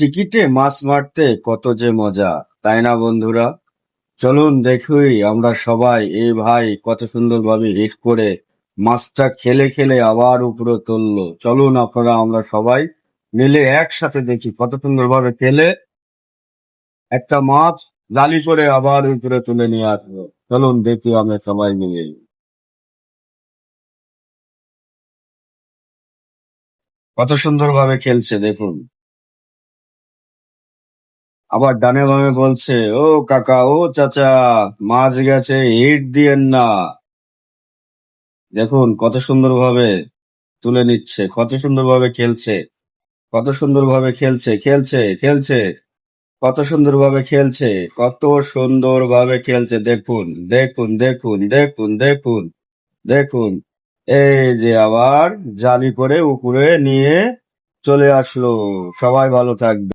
টিকিটে মাছ মারতে কত যে মজা, তাই না বন্ধুরা? চলুন দেখুই আমরা সবাই। এই ভাই কত সুন্দরভাবে হিট করে মাছটা খেলে খেলে আবার উপরে তুললো। চলুন আপনারা আমরা সবাই মিলে একসাথে দেখি কত সুন্দরভাবে খেলে একটা মাছ জালি করে আবার উপরে তুলে নিয়ে আসলো। চলুন দেখি আমরা সবাই মিলে কত সুন্দরভাবে খেলছে দেখুন। আবার ডানে বামে বলছে, ও কাকা, ও চাচা, মাছ গেছে, হিট দিয়েন না। দেখুন কত সুন্দরভাবে তুলে নিচ্ছে, কত সুন্দরভাবে খেলছে, কত সুন্দরভাবে খেলছে খেলছে খেলছে, কত সুন্দরভাবে খেলছে, কত সুন্দরভাবে খেলছে। দেখুন দেখুন দেখুন দেখুন দেখুন দেখুন। এই যে আবার জালি করে উপরে নিয়ে চলে আসলো। সবাই ভালো থাকবে।